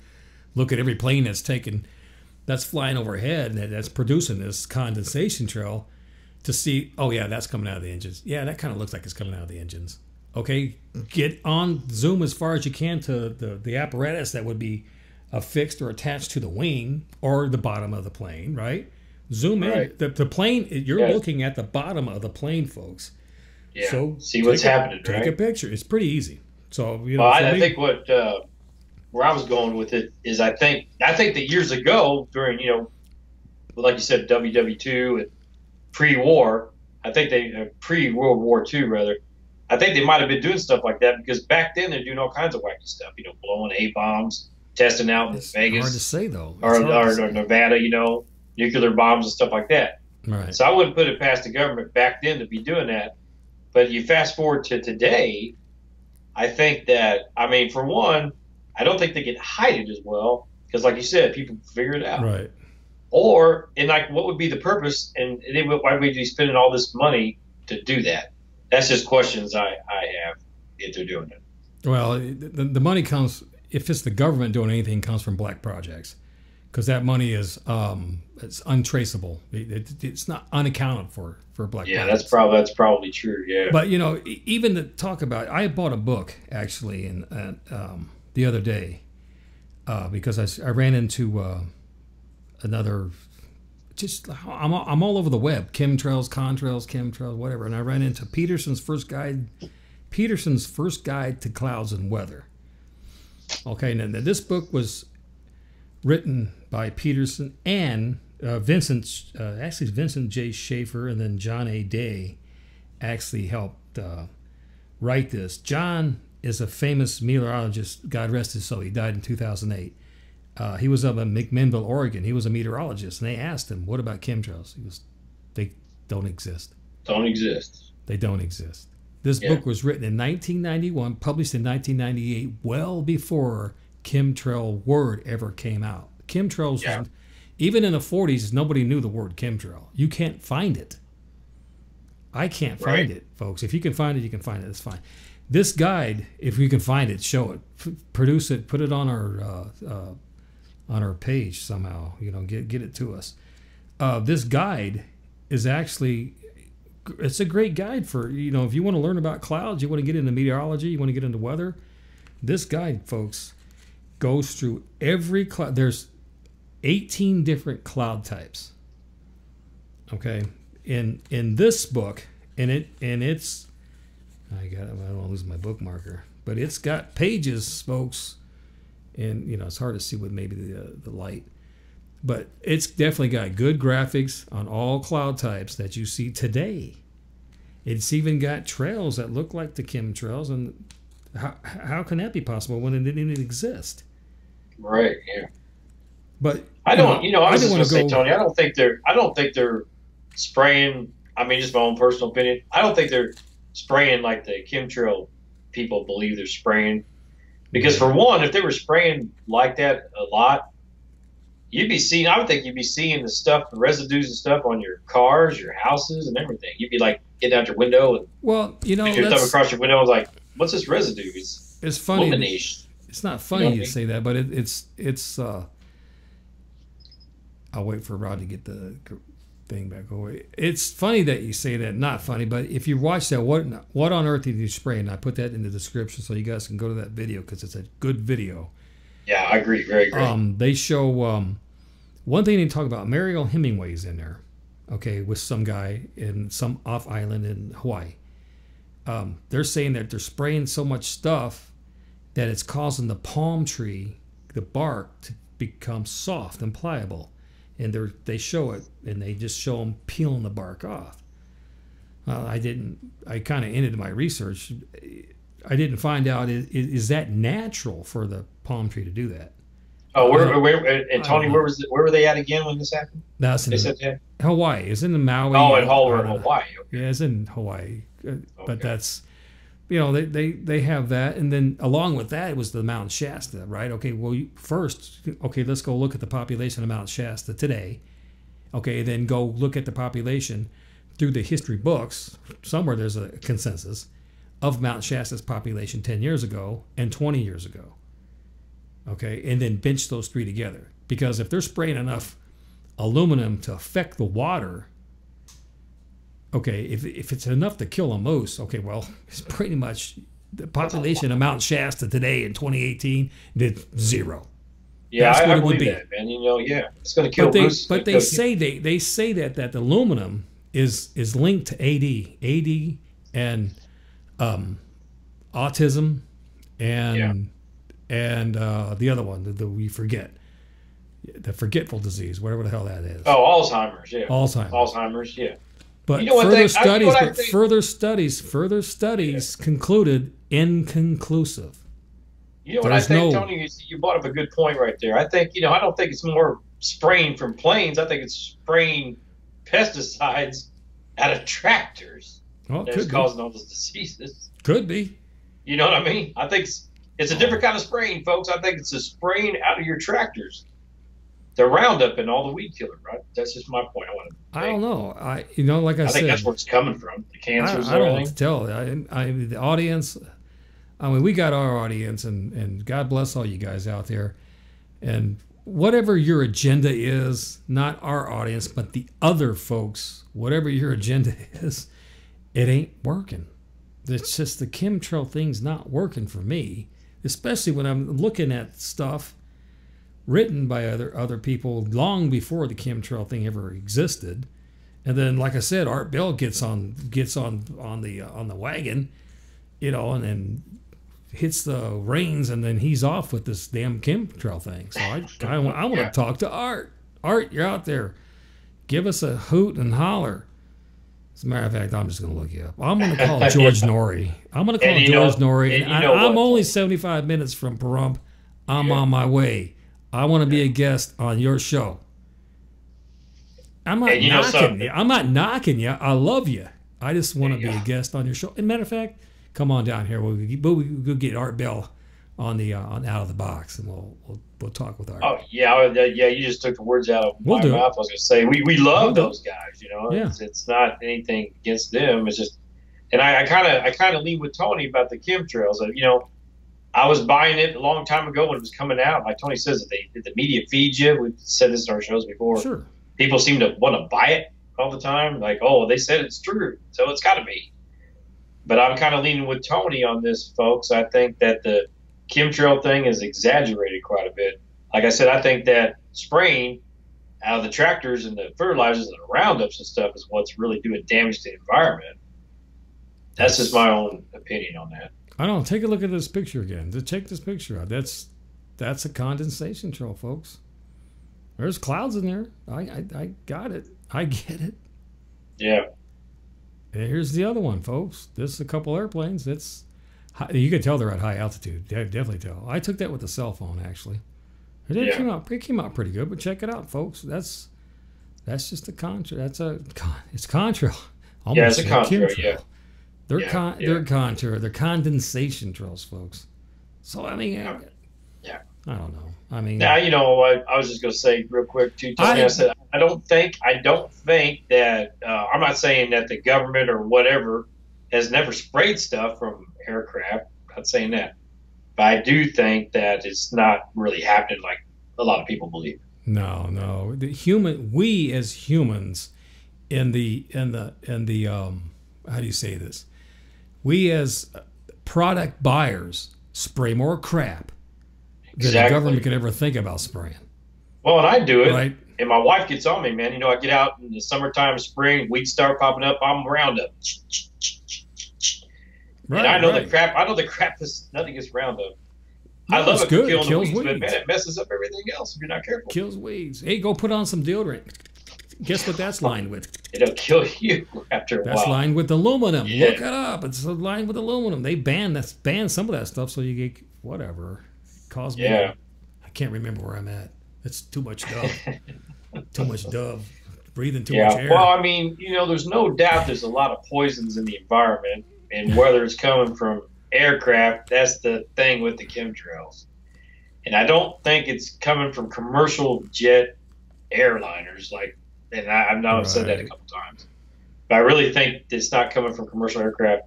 look at every plane that's flying overhead and that's producing this condensation trail. To see, oh yeah, that's coming out of the engines. Yeah, that kind of looks like it's coming out of the engines. Okay, zoom as far as you can to the apparatus that would be affixed or attached to the wing or the bottom of the plane, right? Zoom in. The plane, you're looking at the bottom of the plane, folks. Yeah, so see what's happening, right? Take a picture. It's pretty easy. So, you know, well, I think where I was going with it is I think that years ago during, you know, like you said, WW2 and pre-war, I think they pre-World War II rather. I think they might have been doing stuff like that because back then they're doing all kinds of wacky stuff. You know, blowing A-bombs, testing out in Vegas. Hard to say though. Or Nevada. You know, nuclear bombs and stuff like that. Right. So I wouldn't put it past the government back then to be doing that. But you fast forward to today, I think that, I mean, for one, I don't think they can hide it as well because, like you said, people figure it out. Right. Or, and like, what would be the purpose? And why would we be spending all this money to do that? That's just questions I have if they're doing it. Well, the money comes, if it's the government doing anything, comes from black projects, because that money is it's untraceable. It's not unaccounted for black. Yeah, projects. that's probably true. Yeah. But you know, even to talk about, I bought a book actually the other day because I ran into another. Just I'm all over the web, chemtrails, contrails, chemtrails, whatever, and I ran into Peterson's first guide to clouds and weather. Okay, now this book was written by Peterson and Vincent J. Schaefer, and then John A. Day actually helped write this. John is a famous meteorologist. God rest his soul. He died in 2008. He was up in McMinnville, Oregon. He was a meteorologist, and they asked him, "What about chemtrails?" He goes, "They don't exist. Don't exist. They don't exist." This book was written in 1991, published in 1998, well before chemtrail word ever came out. Chemtrails, even in the 40s, nobody knew the word chemtrail. You can't find it. I can't find it, folks. If you can find it, you can find it. It's fine. This guide, if you can find it, show it, produce it, put it on our page somehow. You know, get it to us. This guide is actually it's a great guide for, you know, if you want to learn about clouds, you want to get into meteorology, you want to get into weather. This guide, folks, goes through every cloud. There's 18 different cloud types. Okay, in this book, and it's I don't want to lose my bookmarker, but it's got pages, folks, and you know it's hard to see with maybe the light, but it's definitely got good graphics on all cloud types that you see today. It's even got trails that look like the chemtrails, and how can that be possible when it didn't even exist? Right. Yeah. But I don't. You know, I was just going to say, Tony. I don't think they're spraying. I mean, just my own personal opinion. I don't think they're spraying like the chemtrail people believe they're spraying. Because for one, if they were spraying like that a lot, you'd be seeing. I would think you'd be seeing the stuff, the residues and stuff on your cars, your houses, and everything. You'd be like getting out your window and you know, your stuff across your window. I was like, "What's this residue?" It's funny. Lumination. It's not funny you say that, but it's. I'll wait for Rod to get the thing back away. It's funny that you say that. Not funny, but if you watch that, what on earth did you spray? And I put that in the description so you guys can go to that video because it's a good video. Yeah, I agree. Very great. They show one thing they talk about. Mariel Hemingway's in there, okay, with some guy in some off island in Hawaii. They're saying that they're spraying so much stuff that it's causing the palm tree, the bark, to become soft and pliable. And they show it, and they just show them peeling the bark off. I kind of ended my research. I didn't find out, is that natural for the palm tree to do that? Oh, and Tony, where were they at again when this happened? That's in Hawaii. It's in the Maui. Oh, in Hawaii. Okay. Yeah, it's in Hawaii. But that's, you know, they have that, and then along with that, it was the Mount Shasta, right? Okay, well, let's go look at the population of Mount Shasta today. Okay, then go look at the population through the history books. Somewhere there's a consensus of Mount Shasta's population 10 years ago and 20 years ago. Okay, and then bench those three together. Because if they're spraying enough aluminum to affect the water, okay, if it's enough to kill a moose, okay, well, it's pretty much the population of Mount Shasta today in 2018 did 0. Yeah, I believe that, man. You know, yeah, it's going to kill moose. But they say that the aluminum is linked to AD and autism and the other one that we forget, the forgetful disease, whatever the hell that is. Oh, Alzheimer's, yeah. Alzheimer's, yeah. But you know further studies concluded inconclusive. You know what I think, Tony? You brought up a good point right there. I think, I don't think it's more spraying from planes. I think it's spraying pesticides out of tractors that's causing all those diseases. Could be. You know what I mean? I think it's a different kind of spraying, folks. I think it's a spraying out of your tractors. The Roundup and all the weed killer, right? That's just my point. I don't know. I think that's where it's coming from. The cancers. I don't know what to tell. The audience. I mean, we got our audience, and God bless all you guys out there. And whatever your agenda is, not our audience, but the other folks, whatever your agenda is, it ain't working. It's just the chemtrail thing's not working for me, especially when I'm looking at stuff written by other people long before the chemtrail thing ever existed. And then, like I said, Art Bell gets on the wagon, and then hits the reins, and then he's off with this damn chemtrail thing. So I want to talk to Art. Art, you're out there. Give us a hoot and holler. As a matter of fact, I'm just going to look you up. I'm going to call George Norrie. I'm going to call George Norrie. And I'm only 75 minutes from Pahrump. I'm on my way. I want to be a guest on your show. I'm not knocking you. I'm not knocking you. I love you. I just want to be a guest on your show. As a matter of fact, come on down here. We'll get Art Bell on Out of the Box, and we'll talk with Art. Oh yeah. You just took the words out of my mouth. I was going to say we love those guys. Yeah. It's not anything against them. It's just, and I kind of lean with Tony about the chemtrails. I was buying it a long time ago when it was coming out. Like Tony says, the media feeds you. We've said this in our shows before. Sure. People seem to want to buy it all the time. Like, oh, they said it's true, so it's got to be. But I'm kind of leaning with Tony on this, folks. I think that the chemtrail thing is exaggerated quite a bit. Like I said, I think that spraying out of the tractors and the fertilizers and the Roundups and stuff is what's really doing damage to the environment. That's just my own opinion on that. I don't know. Take a look at this picture again. Just check this picture out. That's a condensation trail, folks. There's clouds in there. I got it. I get it. Yeah. And here's the other one, folks. This is a couple airplanes. You can tell they're at high altitude. Definitely tell. I took that with the cell phone, actually. It came out pretty good, but check it out, folks. That's just a contrail. It's contrail. Yeah, it's a contrail. Yeah. They're contrail. They're condensation trails, folks. So I mean, I don't know. I mean, now I was just gonna say real quick too. I said I don't think that I'm not saying that the government or whatever has never sprayed stuff from aircraft. I'm not saying that, but I do think that it's not really happening like a lot of people believe. No. We as humans, in the how do you say this? We as product buyers spray more crap than the government could ever think about spraying. Well, and I do it, right? And my wife gets on me, man. I get out in the summertime, spring, weeds start popping up. I'm Roundup. Right, and I know the crap. I know the crap is nothing against Roundup. I love it for killing weeds, but man, it messes up everything else if you're not careful. Kills weeds. Hey, go put on some deodorant. Guess what that's lined with? It'll kill you after a while. That's lined with aluminum. Yeah. Look it up. It's lined with aluminum. They banned some of that stuff so you get whatever. Cause me. I can't remember where I'm at. It's too much dove. Too much dove. Breathing too much air. Well, I mean, there's no doubt there's a lot of poisons in the environment, and whether it's coming from aircraft, that's the thing with the chemtrails. And I don't think it's coming from commercial jet airliners, and I've said that a couple times. But I really think it's not coming from commercial aircraft.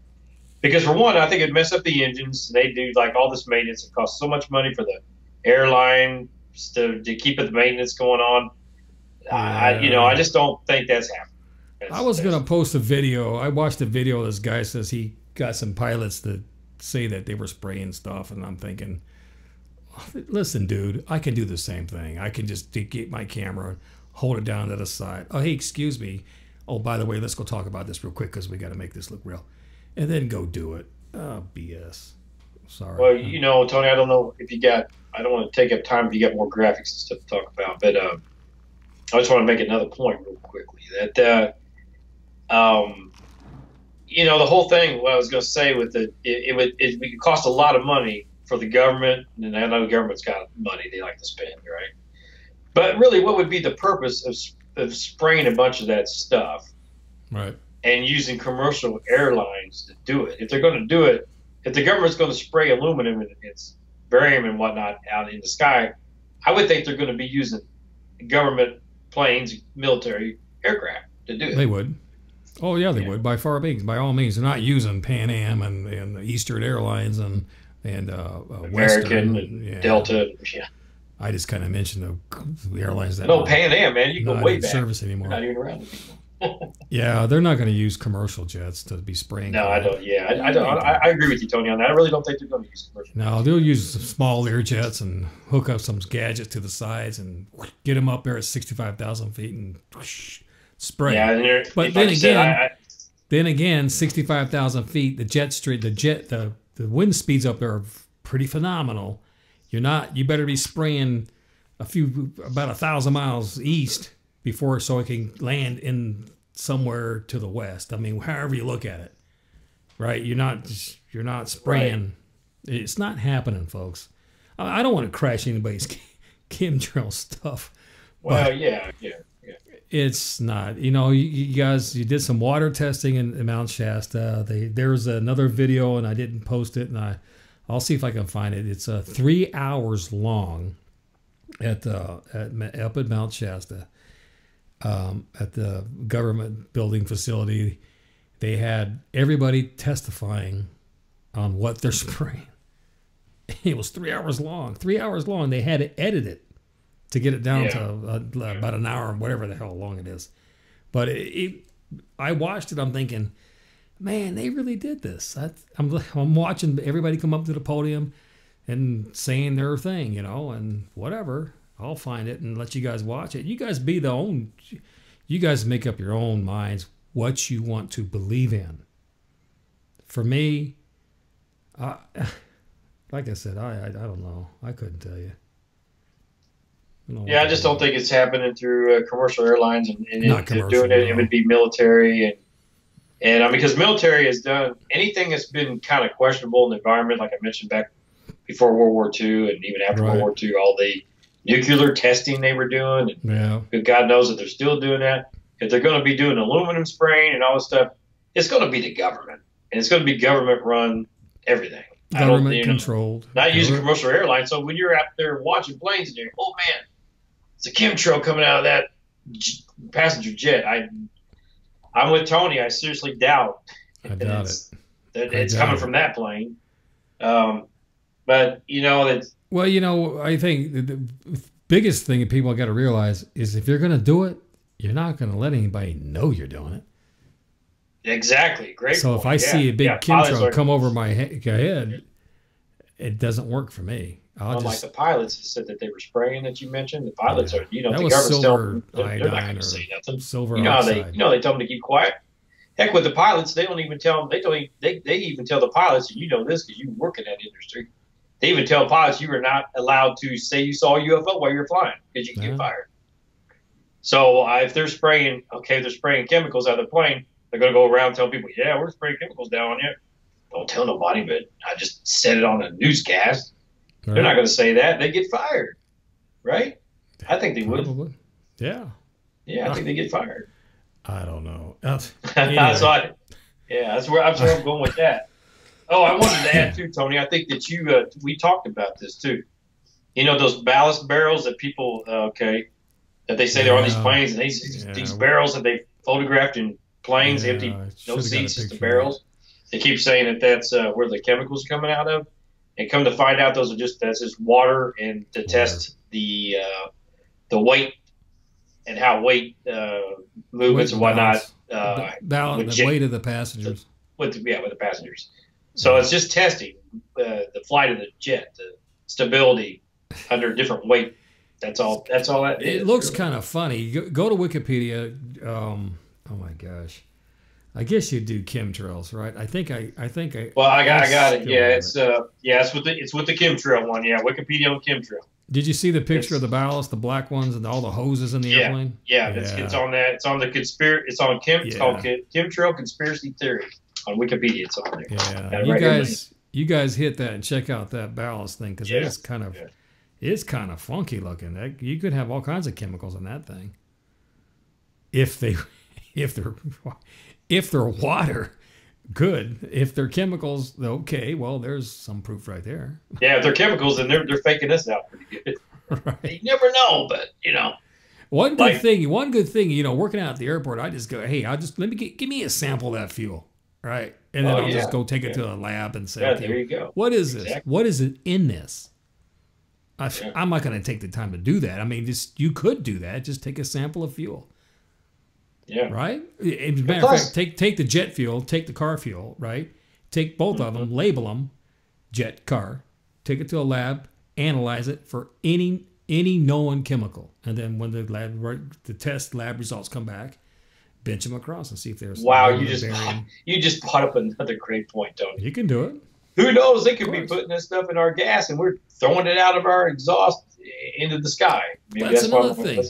Because for one, I think it'd mess up the engines. They do all this maintenance. It costs so much money for the airline to keep the maintenance going on. I just don't think that's happening. I was going to post a video. I watched a video. This guy says he got some pilots that say that they were spraying stuff, and I'm thinking, listen, dude, I can do the same thing. I can just get my camera, hold it down to the side. Oh, hey, excuse me. Oh, by the way, let's go talk about this real quick because we got to make this look real. And then go do it. Oh, BS. Sorry. Well, Tony, I don't know if you got, I don't want to take up time if you got more graphics and stuff to talk about, but I just want to make another point real quickly that, the whole thing, what I was going to say with it would cost a lot of money for the government, and I know the government's got money they like to spend, right? But really, what would be the purpose of spraying a bunch of that stuff? Right. And using commercial airlines to do it. If they're going to do it, if the government's going to spray aluminum and its barium and whatnot out in the sky, I would think they're going to be using government planes, military aircraft to do it. They would. Oh, yeah, they would. By all means. They're not using Pan Am and Eastern Airlines and American Western, and Delta. Yeah. I just kind of mentioned the airlines that Pan Am, man. You go way back. Service anymore. They're not even around anymore. Yeah, they're not going to use commercial jets to be spraying. No, I don't. Yeah, I don't. I agree with you, Tony, on that. I really don't think they're going to use commercial. No, they'll use some small Lear jets and hook up some gadgets to the sides and get them up there at 65,000 feet and spray. Yeah, but then again, 65,000 feet, the wind speeds up there are pretty phenomenal. You better be spraying about 1,000 miles east before so it can land in somewhere to the west. I mean, however you look at it, right? You're not spraying. Right. It's not happening, folks. I don't want to crash anybody's chemtrail stuff. Well, yeah. It's not. You guys, you did some water testing in Mount Shasta. There's another video, and I didn't post it, and I'll see if I can find it. It's 3 hours long up at Mount Shasta. At the government building facility, they had everybody testifying on what they're spraying. It was 3 hours long. 3 hours long. They had to edit it to get it down to about an hour, whatever the hell long it is. But I watched it. I'm thinking, man, they really did this. I'm watching everybody come up to the podium and saying their thing, you know, and whatever. I'll find it and let you guys watch it. You guys you guys make up your own minds what you want to believe in. For me, like I said, I don't know. I couldn't tell you. I just don't think it's happening through commercial airlines, and if they're doing it, it would be military, and I mean, because military has done anything that's been kind of questionable in the environment, like I mentioned back before World War II and even after World War II, all the nuclear testing they were doing, and God knows that they're still doing that. If they're going to be doing aluminum spraying and all this stuff, it's going to be the government, and it's going to be government-run everything. Government controlled. Not using commercial airlines. So when you're out there watching planes and you're, oh man, it's a chemtrail coming out of that passenger jet. I'm with Tony. I seriously doubt that it's coming from that plane. But you know that. Well, you know, I think the biggest thing that people got to realize is if you're going to do it, you're not going to let anybody know you're doing it. Exactly. Great. So if I see a big chemtrail come over my head, it doesn't work for me. Like the pilots said that they were spraying that you mentioned. The pilots are, you know, that the was government's silver telling them, they're not going to say nothing. Silver you know oxide. They tell them to keep quiet. Heck, with the pilots, they don't even tell them. They even tell the pilots, and you know this because you work in that industry. They even tell pilots you are not allowed to say you saw a UFO while you're flying because you can get fired. So if they're spraying, chemicals out of the plane, they're going to go around and tell people, yeah, we're spraying chemicals down on you. Don't tell nobody, but I just said it on a newscast. Right. They're not going to say that. They get fired, right? I think they would. Probably. Yeah. Yeah, I think they get fired. I don't know. Anyway. That's where I'm going with that. Oh, I wanted to add too, Tony. I think that we talked about this too. You know those ballast barrels that people, that they say they're on these planes, and these barrels that they photographed in planes, empty, no seats, just the barrels. They keep saying that's where the chemicals are coming out of, and come to find out that's just water, and to test the weight and how weight movements and whatnot. The weight of the passengers. With the passengers. So it's just testing the flight of the jet, the stability under different weight. That's all. That it looks kind of funny. Go to Wikipedia. Oh my gosh, I guess you do chemtrails, right? I think I. Well, I got it. Yeah, it's with the chemtrail one. Yeah, Wikipedia on chemtrail. Did you see the picture of the ballast, the black ones, and all the hoses in the airplane? Yeah. It's on that. It's on the It's on It's called Chemtrail Conspiracy Theory on Wikipedia. It's on there. Yeah, you guys hit that and check out that ballast thing because it's kind of funky looking. You could have all kinds of chemicals in that thing. If they're water, good. If they're chemicals, okay. Well, there's some proof right there. Yeah, if they're chemicals, then they're faking us out pretty good. Right. You never know, but you know. One good thing, you know, working out at the airport, I just go, hey, give me a sample of that fuel, right? And then I'll just go take it to a lab and say, there you go. What is this? What is it in this? I'm not going to take the time to do that. I mean, you could do that. Just take a sample of fuel. Yeah. Right? As a matter of fact, take the jet fuel, take the car fuel, right? Take both of them, label them, jet, car, take it to a lab, analyze it for any known chemical. And then when the test lab results come back, bench them across and see if there's... Wow, you just brought up another great point, Tony. You can do it. Who knows? They could be putting this stuff in our gas and we're throwing it out of our exhaust into the sky. Maybe that's another thing.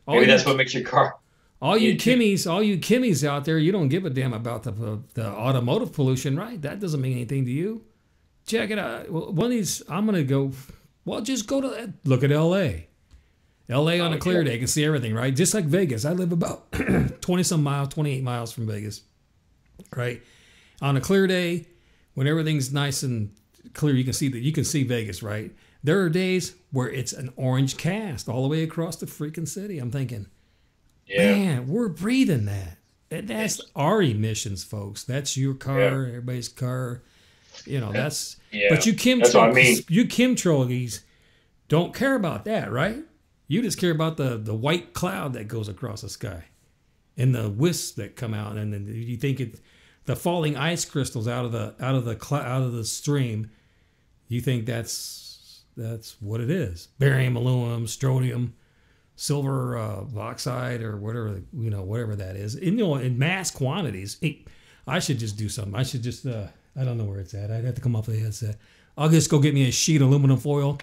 Maybe that's what makes your car... All you chimmies out there, you don't give a damn about the automotive pollution, right? That doesn't mean anything to you. Check it out. One of these, I'm going to go, just go to, look at L.A. L.A. on a clear day, you can see everything, right? Just like Vegas. I live about 20-some miles, 28 miles from Vegas, right? On a clear day, when everything's nice and clear, you can see Vegas, right? There are days where it's an orange cast all the way across the freaking city. I'm thinking, man, we're breathing that. And that's our emissions, folks. That's your car, everybody's car. You know, that's... But you chemtrails don't care about that, right? You just care about the white cloud that goes across the sky. and the wisps that come out, and then you think the falling ice crystals out of the stream. You think that's what it is: barium, aluminum, strontium, silver oxide, or whatever whatever that is. In mass quantities. I should just do something. I should just I don't know where it's at. I'd have to come up with a headset. I'll just go get me a sheet of aluminum foil.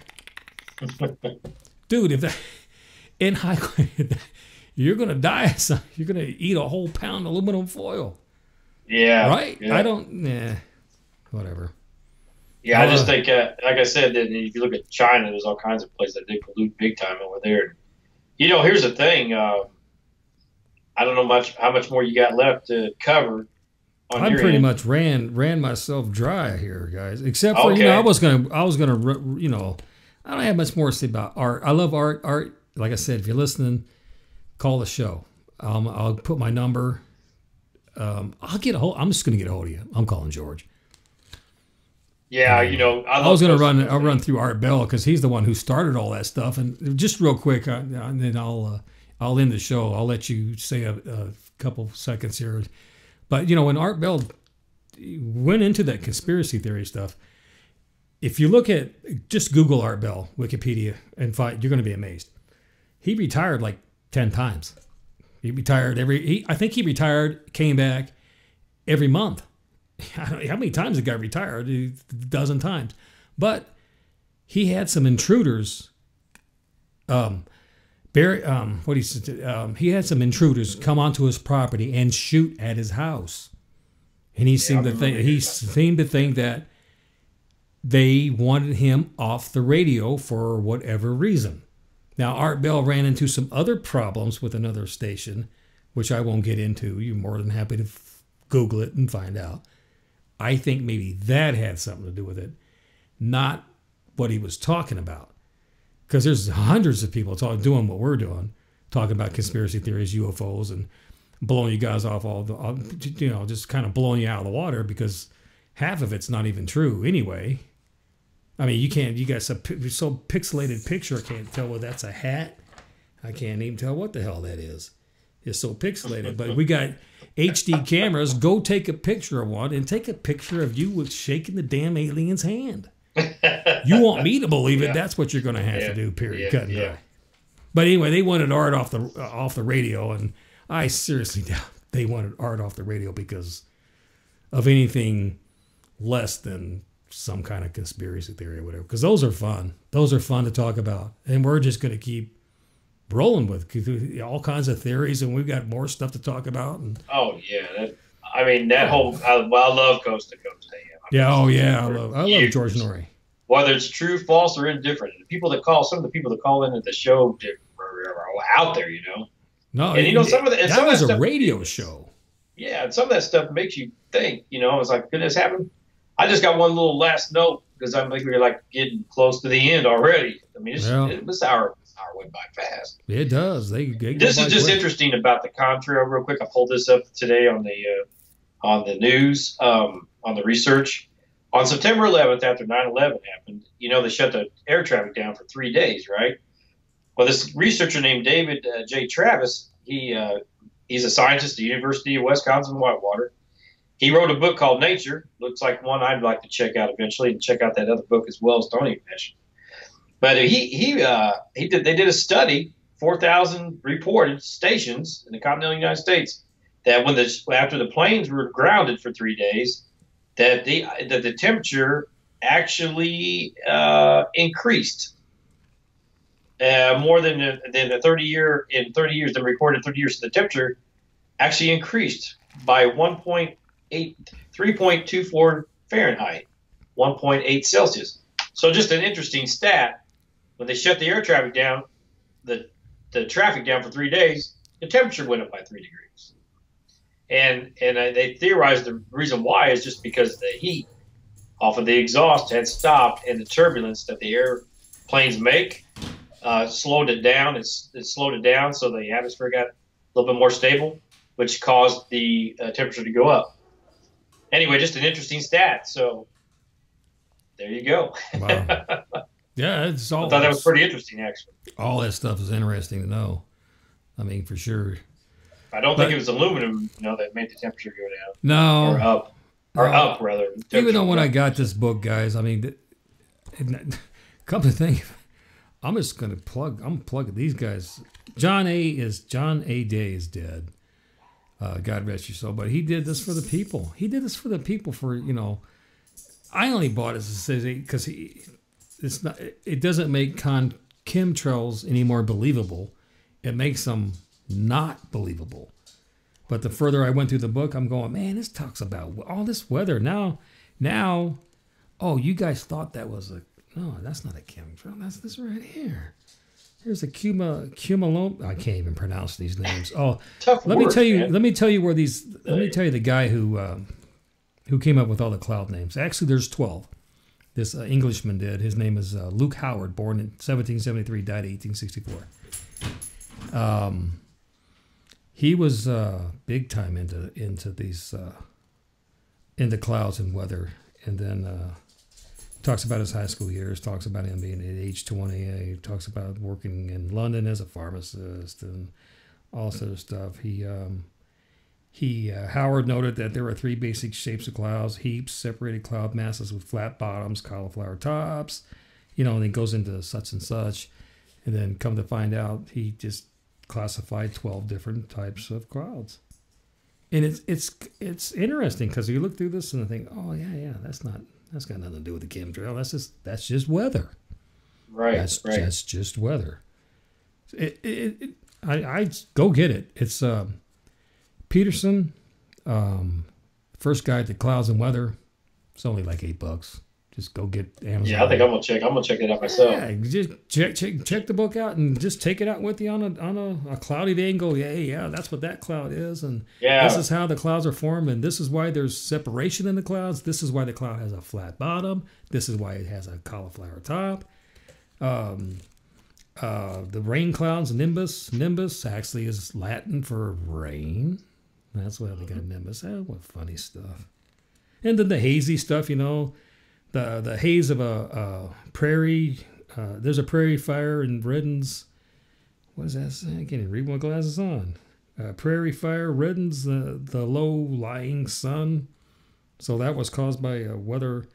Dude, if that in high, you're gonna die. Son. You're gonna eat a whole pound of aluminum foil. Yeah. Right. Yeah. I don't. Whatever. Yeah, I just think, like I said, that if you look at China, there's all kinds of places that they pollute big time over there. Here's the thing. I don't know how much more you got left to cover. I pretty much ran myself dry here, guys. Except for I was gonna I don't have much more to say about art. I love art. Art, like I said, if you're listening, call the show. I'll put my number. I'll get a hold. I'm just gonna get a hold of you. I'm calling George. Yeah, I was gonna run through Art Bell because he's the one who started all that stuff. And just real quick, and then I'll end the show. I'll let you say a couple seconds here. But when Art Bell went into that conspiracy theory stuff, if you look at just Google Art Bell Wikipedia and find, you're going to be amazed. He retired like 10 times. He retired I think he retired, came back every month. I don't know how many times the guy retired, a dozen times. But he had some intruders. He had some intruders come onto his property and shoot at his house, and he seemed to think that they wanted him off the radio for whatever reason. Now, Art Bell ran into some other problems with another station, which I won't get into. You're more than happy to Google it and find out. I think maybe that had something to do with it, not what he was talking about. Because there's hundreds of people doing what we're doing, talking about conspiracy theories, UFOs, and blowing you guys off just kind of blowing you out of the water because half of it's not even true anyway. I mean, you got so pixelated picture, I can't tell whether that's a hat. I can't even tell what the hell that is. It's so pixelated. But we got HD cameras. Go take a picture of one and take a picture of you with shaking the damn alien's hand. You want me to believe it? That's what you're going to have to do. Period. Cut and dry. But anyway, they wanted Art off the radio, and I seriously doubt they wanted Art off the radio because of anything less than some kind of conspiracy theory or whatever. Because those are fun. Those are fun to talk about, and we're just going to keep rolling with all kinds of theories, and we've got more stuff to talk about. And I love Coast to Coast AM. I love George Norrie. Whether it's true, false, or indifferent, some of the people that call into the show are out there, No, and some of that was a radio show. Yeah, and some of that stuff makes you think. It's like, could this happen? I just got one little last note because I think we're like getting close to the end already. I mean, this hour went by fast. It does. This is just interesting about the contrail. Real quick, I pulled this up today on the news, on the research. On September 11th, after 9/11 happened, they shut the air traffic down for 3 days, right? Well, this researcher named David J. Travis, he's a scientist at the University of Wisconsin-Whitewater. He wrote a book called Nature. Looks like one I'd like to check out eventually, and check out that other book as well as Tony mentioned. But they did a study, 4,000 reported stations in the continental United States, that after the planes were grounded for 3 days, that the temperature actually increased more than the 30 years. The recorded 30 years, the temperature actually increased by 3.24 Fahrenheit, 1.8 Celsius. So just an interesting stat. When they shut the air traffic down, the traffic down for 3 days, the temperature went up by 3 degrees. And they theorized the reason why is just because the heat off of the exhaust had stopped, and the turbulence that the airplanes make slowed it down. It slowed it down, so the atmosphere got a little bit more stable, which caused the temperature to go up. Anyway, just an interesting stat. So there you go. Wow. Yeah, I thought that was pretty interesting, actually. All that stuff is interesting to know. I mean, for sure. I don't think it was aluminum, that made the temperature go down. No. Or up. Or up, rather. Even though when I got this book, guys, I mean, come to think, I'm just going to plug these guys. John A. Day is dead. God rest your soul. But he did this for the people. He did this for the people I only bought it because it doesn't make chemtrails any more believable. It makes them not believable. But the further I went through the book, I'm going, man, this talks about all this weather. Now, oh, you guys thought that was no, that's not a chemtrail. That's this right here. Here's a cumulum. I can't even pronounce these names. Oh, let me tell you where these. Let me tell you the guy who came up with all the cloud names. Actually, there's 12. This Englishman did. His name is Luke Howard, born in 1773, died in 1864. He was big time into these into clouds and weather, and then talks about his high school years. Talks about him being at age 20. Talks about working in London as a pharmacist and all sort of stuff. Howard noted that there are 3 basic shapes of clouds: heaps, separated cloud masses with flat bottoms, cauliflower tops. And he goes into such and such, and then come to find out, he just classified 12 different types of clouds. And it's interesting because you look through this and think, oh yeah, that's got nothing to do with the chemtrail. That's just weather. Right. That's just weather. I go get it. It's Peterson, First Guide to Clouds and Weather. It's only like $8. Just go get Amazon. Yeah, I think I'm gonna check it out myself. Yeah, just check the book out and just take it out with you on a cloudy day and go, yeah, that's what that cloud is, and this is how the clouds are formed, and this is why there's separation in the clouds. This is why the cloud has a flat bottom. This is why it has a cauliflower top. The rain clouds, nimbus. Nimbus actually is Latin for rain. That's why they got nimbus. What funny stuff. And then the hazy stuff, the haze of a prairie. There's a prairie fire in reddens. What does that say? I can't even read my glasses on. Prairie fire reddens the low-lying sun. So that was caused by a weather,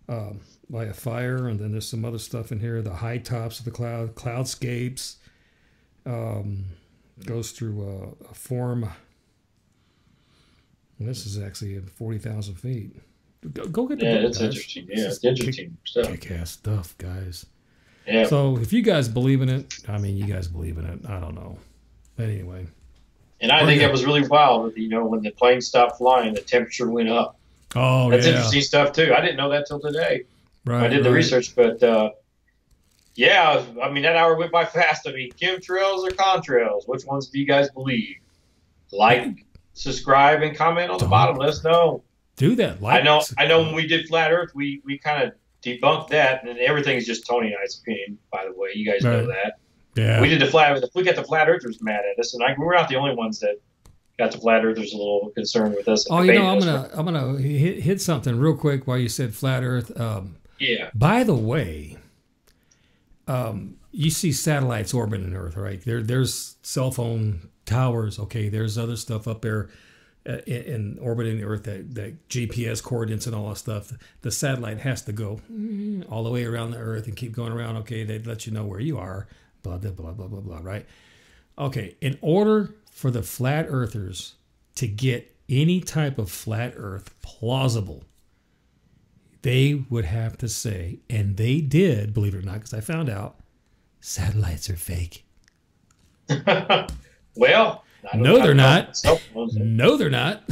by a fire. And then there's some other stuff in here. The high tops of the cloudscapes. Goes through a form. This is actually at 40,000 feet. Go get the book, it's guys. Interesting. Yeah, it's interesting stuff. Kick-ass stuff, guys. Yeah. So if you guys believe in it, you guys believe in it. I don't know. But anyway. And I think it was really wild, when the plane stopped flying, the temperature went up. Oh, That's interesting stuff, too. I didn't know that till today. Right. I did the research, but, that hour went by fast. Chemtrails or contrails? Which ones do you guys believe? Like, subscribe, and comment on the bottom. Let us know. Do that. I know when we did Flat Earth, we kind of debunked that, and everything is just Tony and I's opinion, by the way. You guys know that. Yeah. We did the Flat Earth. We got the Flat Earthers mad at us, and we're not the only ones that got the Flat Earthers a little concerned with us. Oh, I'm gonna hit something real quick while you said Flat Earth. Yeah. By the way, you see satellites orbiting Earth, right? There's cell phone towers. Okay, there's other stuff up there. In orbiting the Earth, that GPS coordinates and all that stuff. The satellite has to go all the way around the Earth and keep going around. Okay, they let you know where you are. Blah blah blah blah blah blah. Right? Okay. In order for the flat earthers to get any type of flat Earth plausible, they would have to say, and they did, believe it or not, because I found out, satellites are fake. Well. No, they're not. No, they're not.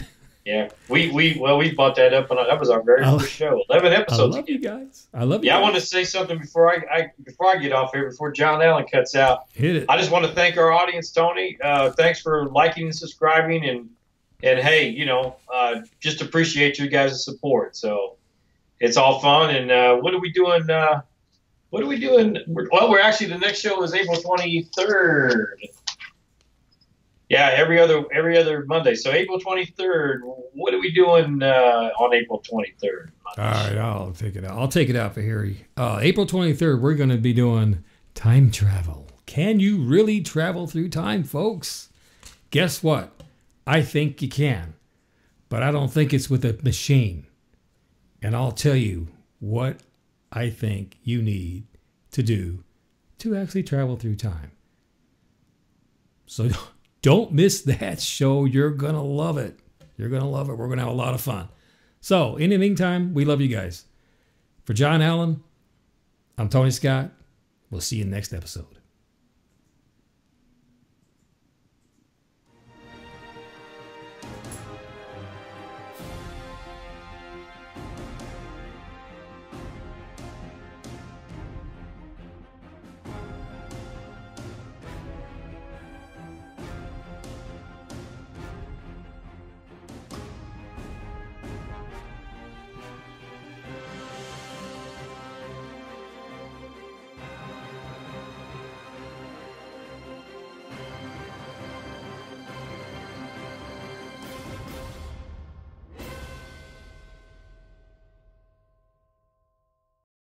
Yeah, we brought that up, and that was our very first show. 11 episodes. I love you guys. I love you. Yeah, I want to say something before I get off here, before John Allen cuts out. Hit it. I just want to thank our audience, Tony. Thanks for liking and subscribing, and hey, just appreciate you guys' support. So it's all fun. And what are we doing? Well, actually, the next show is April 23rd. Yeah, every other Monday. So April 23rd, what are we doing on April 23rd? All right, I'll take it out for Harry. April 23rd, we're going to be doing time travel. Can you really travel through time, folks? guess what? I think you can, but I don't think it's with a machine. And I'll tell you what I think you need to do to actually travel through time. So don't miss that show. You're going to love it. You're going to love it. We're going to have a lot of fun. So in the meantime, we love you guys. For John Allen, I'm Tony Scott. We'll see you in the next episode.